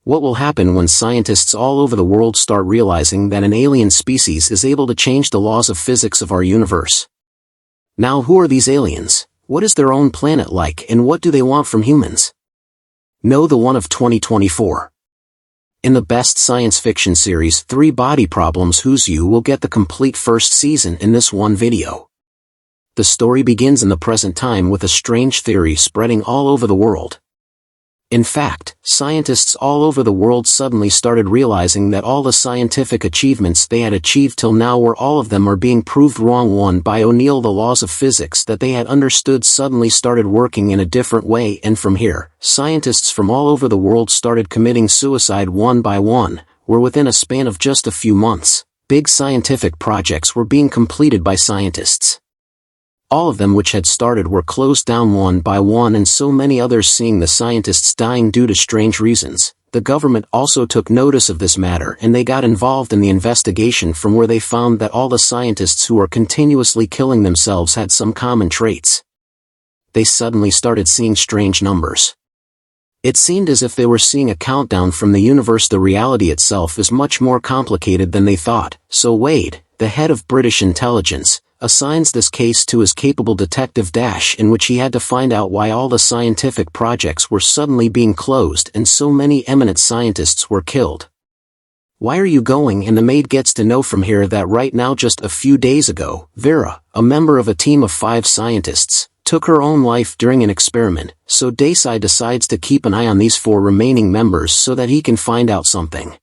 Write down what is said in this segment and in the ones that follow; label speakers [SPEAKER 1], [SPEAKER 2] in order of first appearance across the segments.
[SPEAKER 1] What will happen when scientists all over the world start realizing that an alien species is able to change the laws of physics of our universe? Now, who are these aliens? What is their own planet like, and what do they want from humans? Know the one of 2024. In the best science fiction series 3 Body Problems, whose you will get the complete first season in this one video. The story begins in the present time with a strange theory spreading all over the world. In fact, scientists all over the world suddenly started realizing that all the scientific achievements they had achieved till now were all of them are being proved wrong. One by O'Neill, the laws of physics that they had understood suddenly started working in a different way, and from here, scientists from all over the world started committing suicide one by one, where within a span of just a few months, big scientific projects were being completed by scientists. All of them which had started were closed down one by one, and so many others. Seeing the scientists dying due to strange reasons, the government also took notice of this matter, and they got involved in the investigation, from where they found that all the scientists who were continuously killing themselves had some common traits. They suddenly started seeing strange numbers. It seemed as if they were seeing a countdown from the universe. The reality itself is much more complicated than they thought, so Wade, the head of British intelligence, assigns this case to his capable detective Dash, in which he had to find out why all the scientific projects were suddenly being closed and so many eminent scientists were killed. Why are you going? And the maid gets to know from here that right now, just a few days ago, Vera, a member of a team of 5 scientists, took her own life during an experiment, so Desai decides to keep an eye on these 4 remaining members so that he can find out something.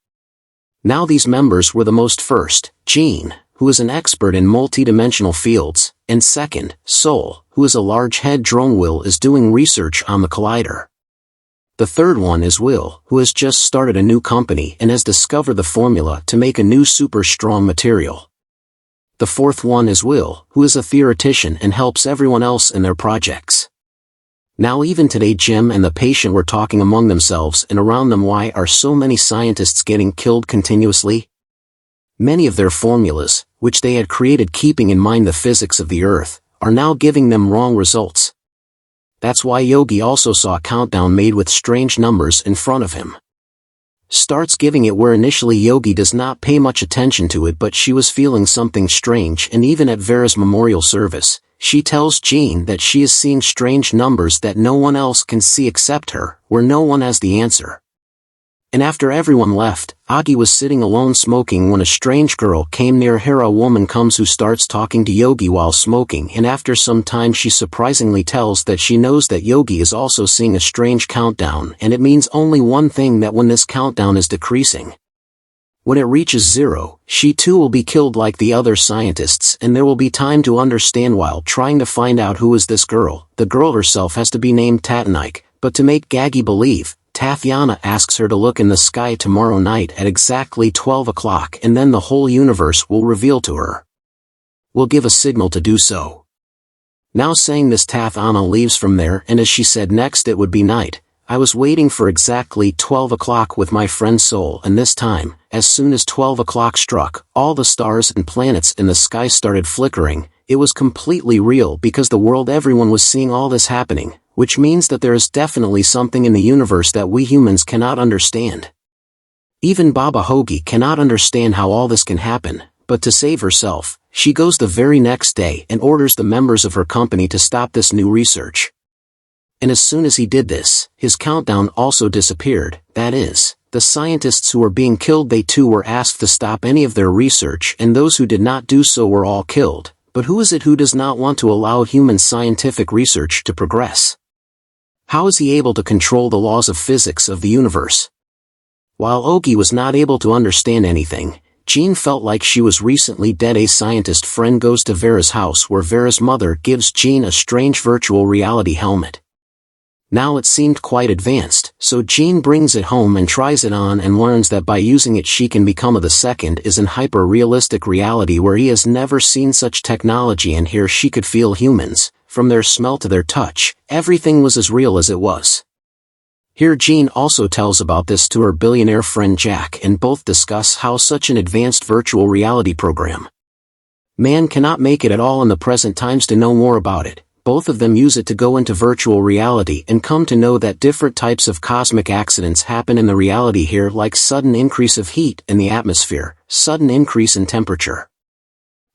[SPEAKER 1] Now these members were the most: first, Jean, who is an expert in multi-dimensional fields, and second, Sol, who is a large-head drone. Will is doing research on the collider. The third one is Will, who has just started a new company and has discovered the formula to make a new super-strong material. The fourth one is Will, who is a theoretician and helps everyone else in their projects. Now even today, Jim and the patient were talking among themselves and around them. Why are so many scientists getting killed continuously? Many of their formulas, which they had created keeping in mind the physics of the Earth, are now giving them wrong results. That's why Yogi also saw a countdown made with strange numbers in front of him. Starts giving it, where initially Yogi does not pay much attention to it, but she was feeling something strange, and even at Vera's memorial service, she tells Jean that she is seeing strange numbers that no one else can see except her, where no one has the answer. And after everyone left, Agi was sitting alone smoking when a strange girl came near her. A woman comes who starts talking to Yogi while smoking, and after some time she surprisingly tells that she knows that Yogi is also seeing a strange countdown, and it means only one thing: that when this countdown is decreasing, when it reaches 0, she too will be killed like the other scientists, and there will be time to understand. While trying to find out who is this girl, the girl herself has to be named Tatanike, but to make Gagi believe, Tatiana asks her to look in the sky tomorrow night at exactly 12 o'clock, and then the whole universe will reveal to her. Will give a signal to do so. Now saying this, Tatiana leaves from there, and as she said next it would be night. I was waiting for exactly 12 o'clock with my friend Sol, and this time, as soon as 12 o'clock struck, all the stars and planets in the sky started flickering. It was completely real, because the world, everyone was seeing all this happening, which means that there is definitely something in the universe that we humans cannot understand. Even Baba Hoagie cannot understand how all this can happen, but to save herself, she goes the very next day and orders the members of her company to stop this new research. And as soon as he did this, his countdown also disappeared. That is, the scientists who were being killed, they too were asked to stop any of their research, and those who did not do so were all killed. But who is it who does not want to allow human scientific research to progress? How is he able to control the laws of physics of the universe? While Ogi was not able to understand anything, Jean felt like she was recently dead. A scientist friend goes to Vera's house, where Vera's mother gives Jean a strange virtual reality helmet. Now it seemed quite advanced, so Jean brings it home and tries it on and learns that by using it she can become the second is in hyper-realistic reality, where he has never seen such technology, and here she could feel humans, from their smell to their touch. Everything was as real as it was. Here Jean also tells about this to her billionaire friend Jack, and both discuss how such an advanced virtual reality program. Man cannot make it at all in the present times. To know more about it, both of them use it to go into virtual reality and come to know that different types of cosmic accidents happen in the reality here, like sudden increase of heat in the atmosphere, sudden increase in temperature,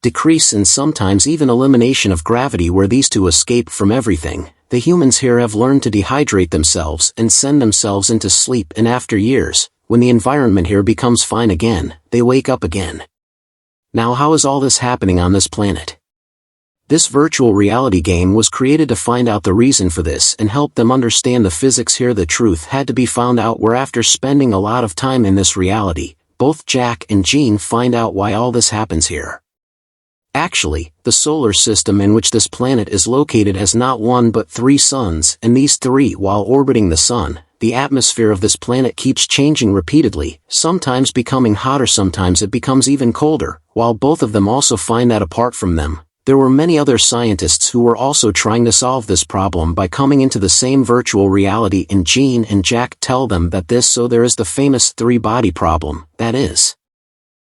[SPEAKER 1] decrease and sometimes even elimination of gravity, where these two escape from everything. The humans here have learned to dehydrate themselves and send themselves into sleep, and after years, when the environment here becomes fine again, they wake up again. Now how is all this happening on this planet? This virtual reality game was created to find out the reason for this and help them understand the physics here. The truth had to be found out, where after spending a lot of time in this reality, both Jack and Jean find out why all this happens here. Actually, the solar system in which this planet is located has not one but 3 suns, and these 3, while orbiting the sun, the atmosphere of this planet keeps changing repeatedly, sometimes becoming hotter, sometimes it becomes even colder. While both of them also find that apart from them, there were many other scientists who were also trying to solve this problem by coming into the same virtual reality, and Jean and Jack tell them that so there is the famous 3-body problem, that is,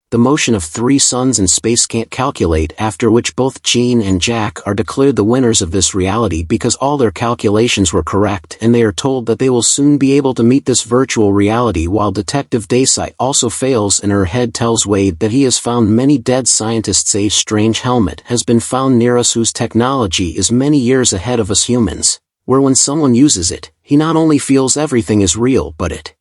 [SPEAKER 1] the motion of 3 suns in space can't calculate, after which both Jean and Jack are declared the winners of this reality because all their calculations were correct, and they are told that they will soon be able to meet this virtual reality. While Detective Dayside also fails, and her head tells Wade that he has found many dead scientists. A strange helmet has been found near us whose technology is many years ahead of us humans, where when someone uses it, he not only feels everything is real, but it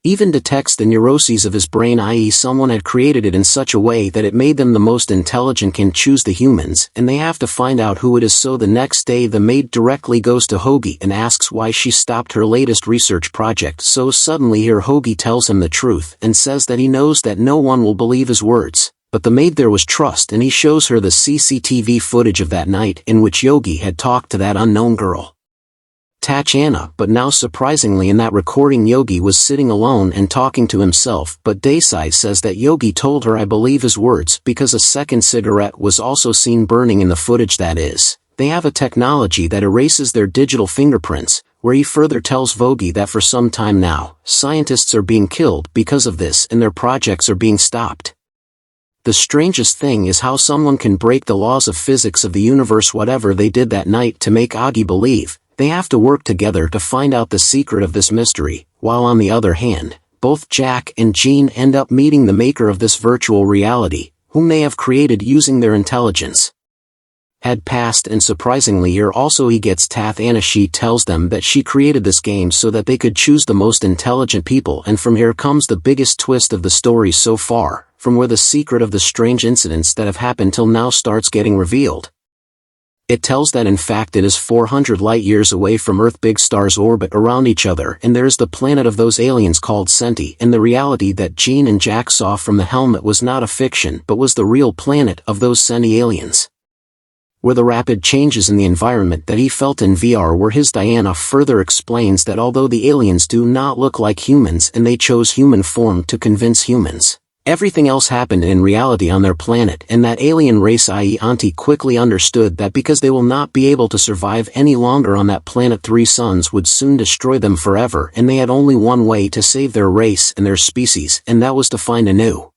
[SPEAKER 1] even detects the neuroses of his brain, i.e. someone had created it in such a way that it made them the most intelligent, can choose the humans, and they have to find out who it is. So the next day the maid directly goes to Hoagie and asks why she stopped her latest research project. So suddenly here Hoagie tells him the truth and says that he knows that no one will believe his words, but the maid there was trust, and he shows her the CCTV footage of that night in which Yogi had talked to that unknown girl, Tatiana, but now surprisingly in that recording Yogi was sitting alone and talking to himself. But Dayside says that Yogi told her I believe his words because a second cigarette was also seen burning in the footage. That is, they have a technology that erases their digital fingerprints, where he further tells Vogie that for some time now, scientists are being killed because of this and their projects are being stopped. The strangest thing is how someone can break the laws of physics of the universe. Whatever they did that night to make Augie believe, they have to work together to find out the secret of this mystery, while on the other hand, both Jack and Jean end up meeting the maker of this virtual reality, whom they have created using their intelligence. Had passed, and surprisingly here also he gets Tatiana. She tells them that she created this game so that they could choose the most intelligent people, and from here comes the biggest twist of the story so far, from where the secret of the strange incidents that have happened till now starts getting revealed. It tells that in fact it is 400 light-years away from Earth. Big stars orbit around each other, and there's the planet of those aliens called Centi, and the reality that Jean and Jack saw from the helmet was not a fiction but was the real planet of those Centi aliens. Where the rapid changes in the environment that he felt in VR were his. Diana further explains that although the aliens do not look like humans and they chose human form to convince humans, everything else happened in reality on their planet, and that alien race, i.e. Auntie, quickly understood that because they will not be able to survive any longer on that planet, 3 suns would soon destroy them forever, and they had only one way to save their race and their species, and that was to find a new,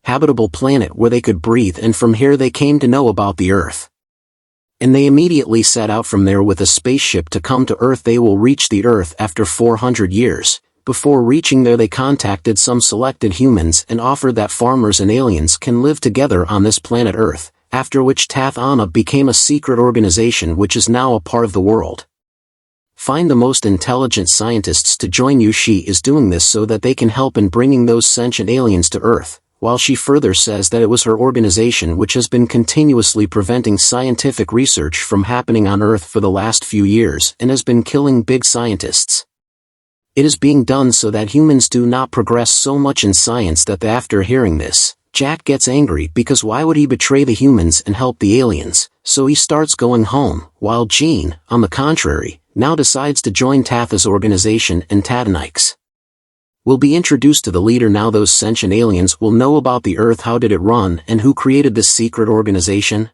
[SPEAKER 1] habitable planet where they could breathe. And from here they came to know about the Earth. And they immediately set out from there with a spaceship to come to Earth. They will reach the Earth after 400 years. Before reaching there they contacted some selected humans and offered that farmers and aliens can live together on this planet Earth, after which Tathana became a secret organization which is now a part of the world. Find the most intelligent scientists to join you. She is doing this so that they can help in bringing those sentient aliens to Earth, while she further says that it was her organization which has been continuously preventing scientific research from happening on Earth for the last few years and has been killing big scientists. It is being done so that humans do not progress so much in science. That after hearing this, Jack gets angry because why would he betray the humans and help the aliens, so he starts going home, while Jean, on the contrary, now decides to join Tatha's organization, and Tatanix will be introduced to the leader. Now those sentient aliens will know about the Earth, how did it run, and who created this secret organization.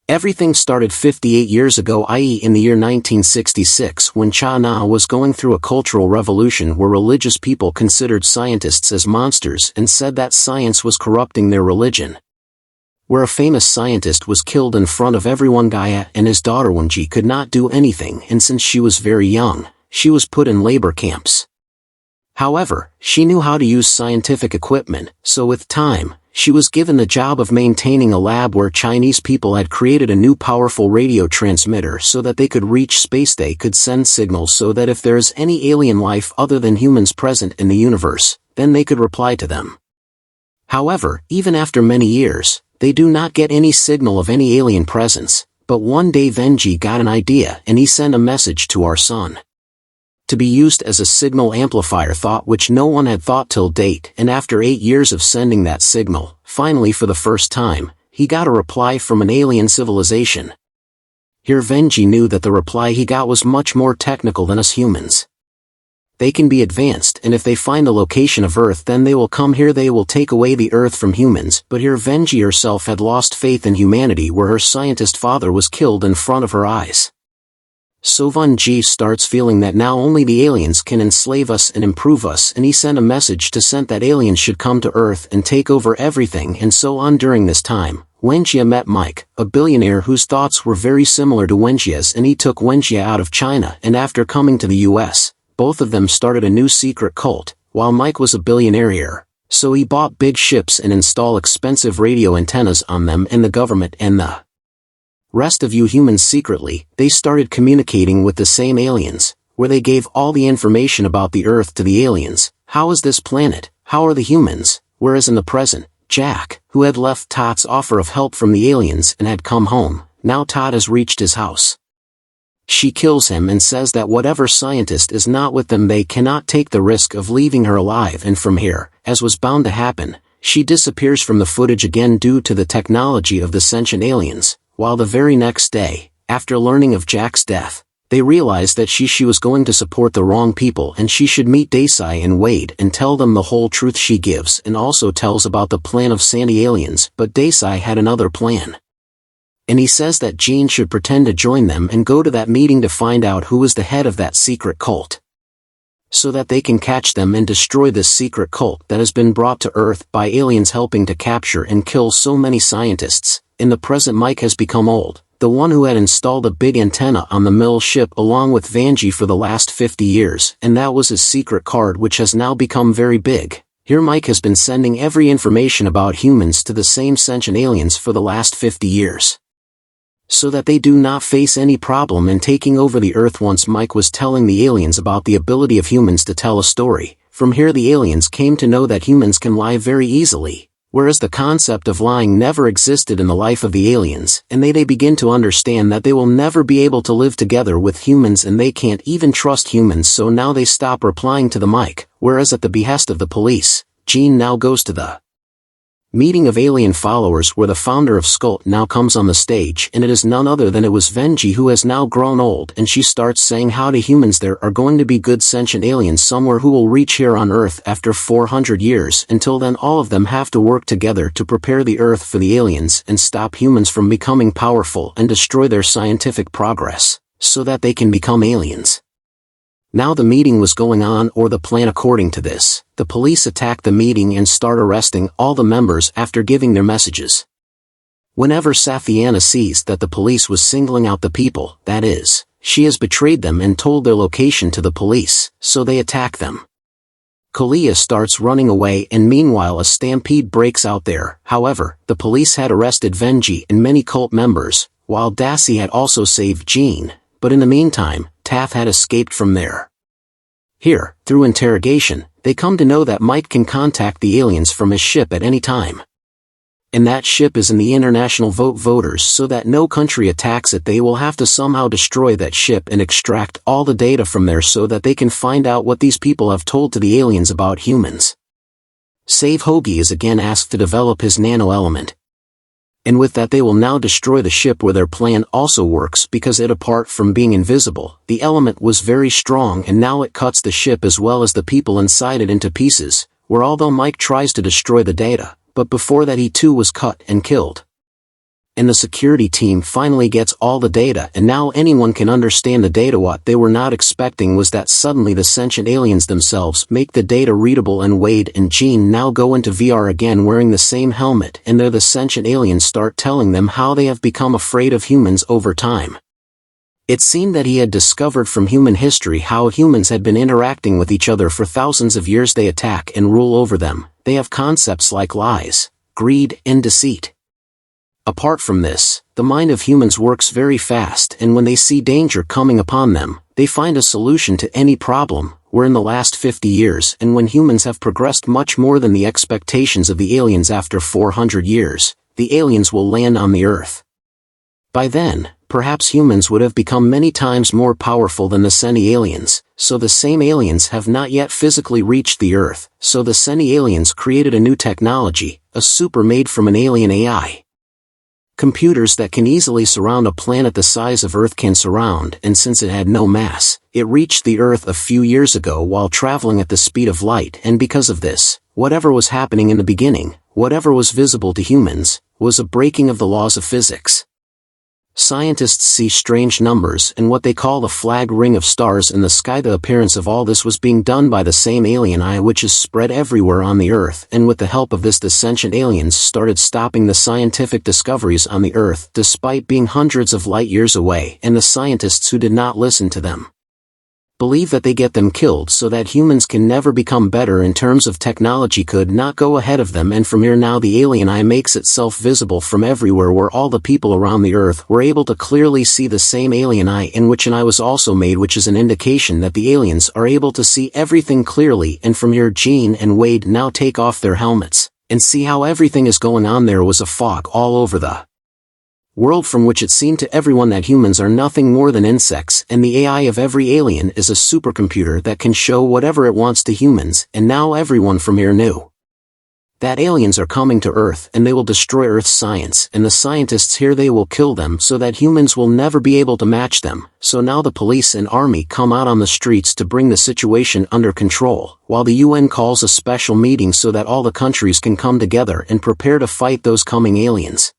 [SPEAKER 1] Everything started 58 years ago, i.e. in the year 1966, when China was going through a cultural revolution where religious people considered scientists as monsters and said that science was corrupting their religion. where a famous scientist was killed in front of everyone. Gaia and his daughter Wenji could not do anything, and since she was very young, she was put in labor camps. However, she knew how to use scientific equipment, so with time, she was given the job of maintaining a lab where Chinese people had created a new powerful radio transmitter so that they could reach space. They could send signals so that if there is any alien life other than humans present in the universe, then they could reply to them. However, even after many years, they do not get any signal of any alien presence, but one day Venji got an idea and he sent a message to our son, to be used as a signal amplifier, thought which no one had thought till date, and after 8 years of sending that signal, finally for the first time, he got a reply from an alien civilization. Here Venji knew that the reply he got was much more technical than us humans. They can be advanced, and if they find the location of Earth then they will come here. They will take away the Earth from humans, but here Venji herself had lost faith in humanity where her scientist father was killed in front of her eyes. So Venji starts feeling that now only the aliens can enslave us and improve us, and he sent a message to send that aliens should come to Earth and take over everything and so on. During this time, Wenjia met Mike, a billionaire whose thoughts were very similar to Wenjia's, and he took Wenjia out of China, and after coming to the US, both of them started a new secret cult, while Mike was a billionaire, so he bought big ships and installed expensive radio antennas on them, and the government and the rest of you humans secretly, they started communicating with the same aliens, where they gave all the information about the Earth to the aliens. How is this planet? How are the humans? Whereas in the present, Jack, who had left Todd's offer of help from the aliens and had come home, now Todd has reached his house. She kills him and says that whatever scientist is not with them, they cannot take the risk of leaving her alive, and from here, as was bound to happen, she disappears from the footage again due to the technology of the sentient aliens. While the very next day, after learning of Jack's death, they realized that she was going to support the wrong people, and she should meet Desai and Wade and tell them the whole truth. She gives and also tells about the plan of Sandy aliens, but Desai had another plan. And he says that Jean should pretend to join them and go to that meeting to find out who is the head of that secret cult, so that they can catch them and destroy this secret cult that has been brought to Earth by aliens helping to capture and kill so many scientists. In the present, Mike has become old, the one who had installed a big antenna on the mill ship along with Vanji for the last 50 years, and that was his secret card which has now become very big. Here Mike has been sending every information about humans to the same sentient aliens for the last 50 years, so that they do not face any problem in taking over the Earth. Once Mike was telling the aliens about the ability of humans to tell a story. From here the aliens came to know that humans can lie very easily, whereas the concept of lying never existed in the life of the aliens, and they begin to understand that they will never be able to live together with humans, and they can't even trust humans, so now they stop replying to the mic. Whereas at the behest of the police, Jean now goes to the meeting of alien followers where the founder of Skult now comes on the stage, and it is none other than it was Venji, who has now grown old, and she starts saying how to humans there are going to be good sentient aliens somewhere who will reach here on Earth after 400 years. Until then all of them have to work together to prepare the Earth for the aliens and stop humans from becoming powerful and destroy their scientific progress, so that they can become aliens. Now the meeting was going on, or the plan. According to this, the police attack the meeting and start arresting all the members after giving their messages. Whenever Safiana sees that the police was singling out the people, that is, she has betrayed them and told their location to the police, so they attack them. Kalia starts running away, and meanwhile a stampede breaks out there. However, the police had arrested Venji and many cult members, while Dassi had also saved Jean, but in the meantime, Taff had escaped from there. Here, through interrogation, they come to know that Mike can contact the aliens from his ship at any time. And that ship is in the international voters, so that no country attacks it. They will have to somehow destroy that ship and extract all the data from there so that they can find out what these people have told to the aliens about humans. Save Hoagie is again asked to develop his nano-element. And with that they will now destroy the ship, where their plan also works because it, apart from being invisible, the element was very strong, and now it cuts the ship as well as the people inside it into pieces, where although Mike tries to destroy the data, but before that he too was cut and killed. And the security team finally gets all the data, and now anyone can understand the data. What they were not expecting was that suddenly the sentient aliens themselves make the data readable, and Wade and Jean now go into VR again wearing the same helmet, and there the sentient aliens start telling them how they have become afraid of humans over time. It seemed that he had discovered from human history how humans had been interacting with each other for thousands of years. They attack and rule over them. They have concepts like lies, greed, and deceit. Apart from this, the mind of humans works very fast, and when they see danger coming upon them, they find a solution to any problem. We're in the last 50 years, and when humans have progressed much more than the expectations of the aliens, after 400 years, the aliens will land on the Earth. By then, perhaps humans would have become many times more powerful than the Seni-aliens, so the same aliens have not yet physically reached the Earth, so the Seni-aliens created a new technology, a super made from an alien AI. Computers that can easily surround a planet the size of Earth can surround, and since it had no mass, it reached the Earth a few years ago while traveling at the speed of light, and because of this, whatever was happening in the beginning, whatever was visible to humans, was a breaking of the laws of physics. Scientists see strange numbers and what they call the flag ring of stars in the sky. The appearance of all this was being done by the same alien eye which is spread everywhere on the Earth, and with the help of this the sentient aliens started stopping the scientific discoveries on the Earth despite being hundreds of light years away, and the scientists who did not listen to them believe that they get them killed so that humans can never become better in terms of technology, could not go ahead of them. And from here now the alien eye makes itself visible from everywhere, where all the people around the Earth were able to clearly see the same alien eye, in which an eye was also made, which is an indication that the aliens are able to see everything clearly. And from here Jean and Wade now take off their helmets and see how everything is going on. There was a fog all over the world from which it seemed to everyone that humans are nothing more than insects, and the AI of every alien is a supercomputer that can show whatever it wants to humans. And now everyone from here knew that aliens are coming to Earth and they will destroy Earth's science, and the scientists here, they will kill them so that humans will never be able to match them. So now the police and army come out on the streets to bring the situation under control, while the UN calls a special meeting so that all the countries can come together and prepare to fight those coming aliens.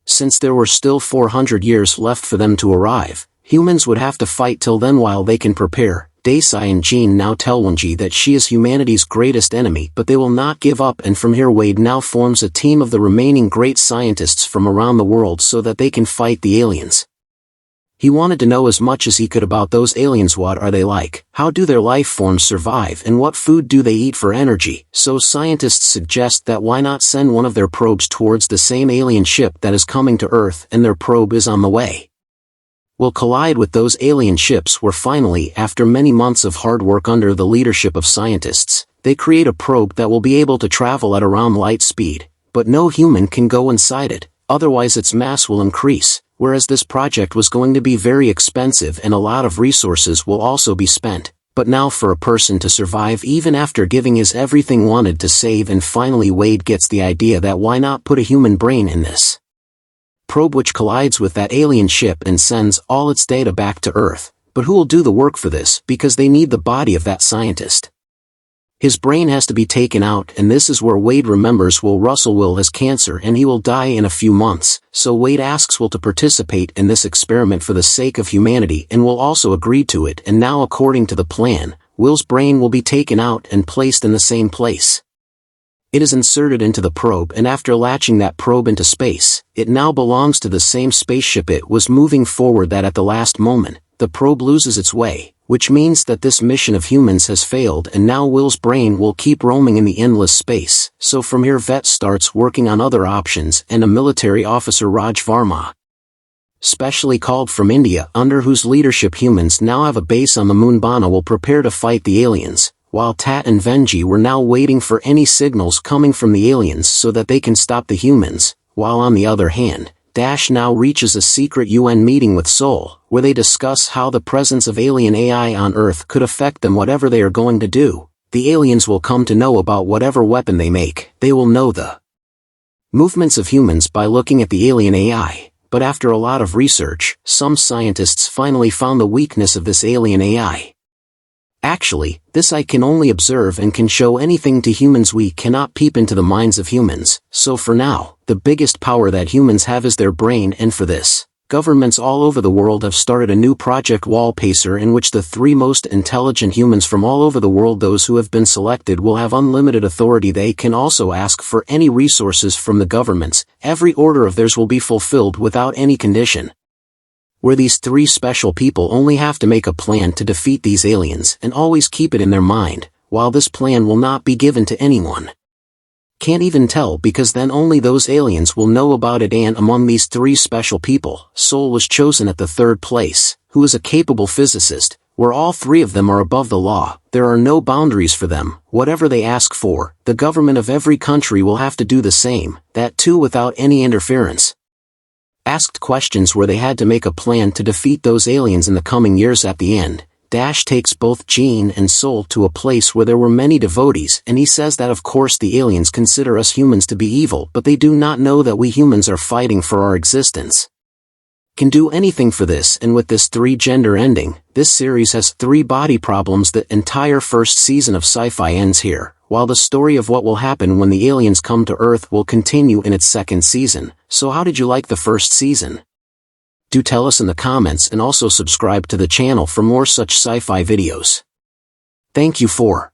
[SPEAKER 1] Since there were still 400 years left for them to arrive, humans would have to fight till then while they can prepare. Desai and Jean now tell Wenji that she is humanity's greatest enemy, but they will not give up, and from here Wade now forms a team of the remaining great scientists from around the world so that they can fight the aliens. He wanted to know as much as he could about those aliens. What are they like? How do their life forms survive? And what food do they eat for energy? So scientists suggest that why not send one of their probes towards the same alien ship that is coming to Earth, and their probe is on the way. Will collide with those alien ships, where finally, after many months of hard work under the leadership of scientists, they create a probe that will be able to travel at around light speed, but no human can go inside it, otherwise its mass will increase. Whereas this project was going to be very expensive and a lot of resources will also be spent, but now for a person to survive even after giving his everything wanted to save. And finally Wade gets the idea that why not put a human brain in this probe, which collides with that alien ship and sends all its data back to Earth. But who will do the work for this, because they need the body of that scientist? His brain has to be taken out, and this is where Wade remembers Will has cancer and he will die in a few months, so Wade asks Will to participate in this experiment for the sake of humanity, and Will also agreed to it. And now according to the plan, Will's brain will be taken out and placed in the same place. It is inserted into the probe, and after latching that probe into space, it now belongs to the same spaceship it was moving forward. That at the last moment, the probe loses its way, which means that this mission of humans has failed, and now Will's brain will keep roaming in the endless space. So from here Vet starts working on other options, and a military officer, Raj Varma, specially called from India, under whose leadership humans now have a base on the moon, Bana, will prepare to fight the aliens, while Tat and Venji were now waiting for any signals coming from the aliens so that they can stop the humans, while on the other hand, Dash now reaches a secret UN meeting with Sol, where they discuss how the presence of alien AI on Earth could affect them. Whatever they are going to do, the aliens will come to know about whatever weapon they make. They will know the movements of humans by looking at the alien AI. But after a lot of research, some scientists finally found the weakness of this alien AI. Actually, this I can only observe and can show anything to humans. We cannot peep into the minds of humans, so for now, the biggest power that humans have is their brain, and for this, governments all over the world have started a new project Wallpacer, in which the 3 most intelligent humans from all over the world, those who have been selected, will have unlimited authority. They can also ask for any resources from the governments. Every order of theirs will be fulfilled without any condition. Where these 3 special people only have to make a plan to defeat these aliens and always keep it in their mind, while this plan will not be given to anyone. Can't even tell, because then only those aliens will know about it. And among these 3 special people, Sol was chosen at the 3rd place, who is a capable physicist. Where all 3 of them are above the law, there are no boundaries for them. Whatever they ask for, the government of every country will have to do the same, that too without any interference. Asked questions where they had to make a plan to defeat those aliens in the coming years. At the end, Dash takes both Jean and Sol to a place where there were many devotees, and he says that of course the aliens consider us humans to be evil, but they do not know that we humans are fighting for our existence. Can do anything for this. And with this 3-gender ending, this series has 3 body problems. The entire first season of Sci-Fi ends here, while the story of what will happen when the aliens come to Earth will continue in its 2nd season. So how did you like the first season? Do tell us in the comments, and also subscribe to the channel for more such sci-fi videos. Thank you for